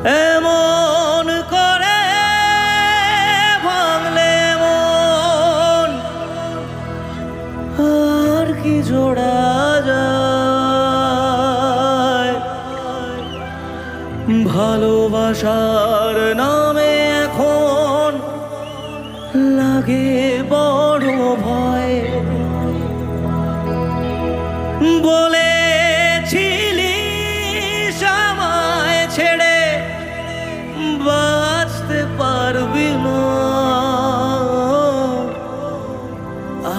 এমন করে ভাঙলে মন আর কি জোড়া যায়। ভালোবাসার নামে এখন লাগে বড় ভয়। বলেছিলি আমায় ছেড়ে বাঁচতে পারবি না,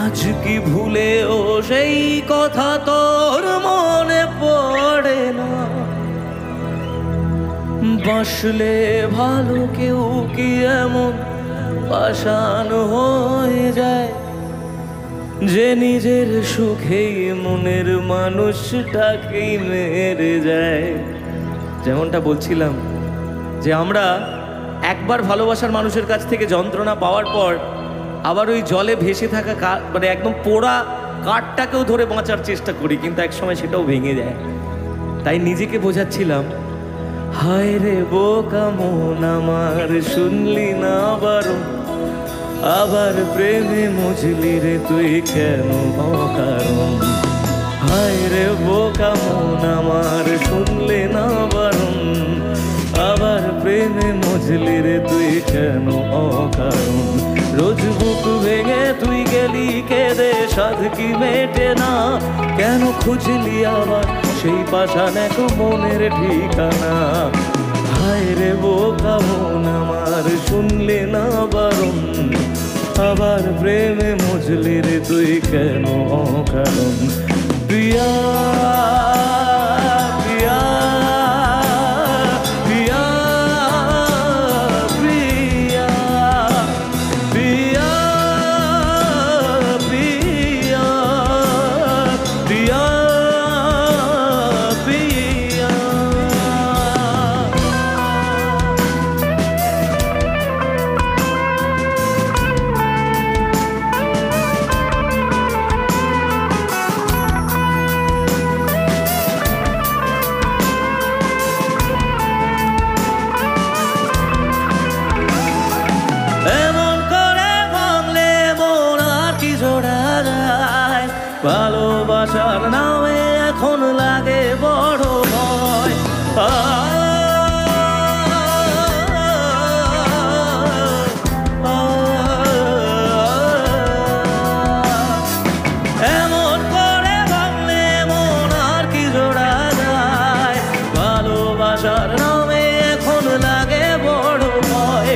আজ কি ভুলেও সেই কথা তোর মনে পড়ে না। বাসলে ভালো কেউ কি এমন পাষাণ হয়ে যায় যে নিজের সুখেই মনের মানুষটাকেই মেরে যায়। যেমনটা বলছিলাম যে আমরা একবার ভালোবাসার মানুষের কাছ থেকে যন্ত্রণা পাওয়ার পর আবার ওই জলে ভেসে থাকা মানে একদম পোড়া কাঠটাকেও ধরে বাঁচার চেষ্টা করি, কিন্তু একসময় সেটাও ভেঙে যায়। তাই নিজেকে বোঝাচ্ছিলাম, হায় রে বোকা মন আমার শুনলি না বারণ, আবার প্রেমে মজলি রে তুই কেন অকারণ। হায় রে বোকা মন আমার শুনলি না বারণ, আবার প্রেমে মজলি রে তুই কেন অকারণ। রোজ বুক ভেঙে তুই গেলি কেঁদে সাধ কি মেটে না, কেন খুঁজলি আবার সেই পাষাণ এক মনের ঠিকানা। হায় রে বোকা মন আমার শুনলি না বারণ, আবার প্রেমে মজলি রে তুই কেন অকারণ। প্রিয়া প্রিয়া প্রিয়া প্রিয়া প্রিয়া প্রিয়া প্রিয়া প্রিয়া। ভালোবাসার নামে এখন লাগে বড় ভয়। এমন করে ভাঙলে মন আর কি জোড়া যায়। ভালোবাসার নামে এখন লাগে বড় ভয়।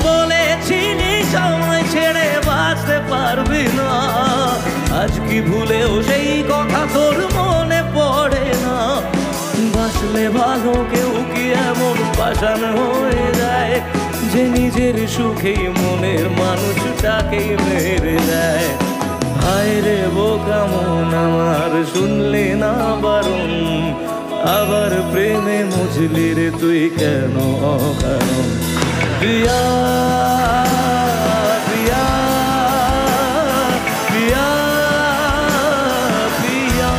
বলেছিলি আমায় ছেড়ে বাঁচতে পারবি না, আজ কি ভুলেও সেই কথা তোর মনে পড়ে না। বাসলে ভালো কেউ কি এমন পাষাণ হয়ে যায় যে নিজের সুখেই মনের মানুষটাকেই মেরে দেয়। হায় রে বোকা মন আমার শুনলি না বারণ, আবার প্রেমে মজলি রে তুই কেন অকারণ। প্রিয়া প্রিয়া প্রিয়া প্রিয়া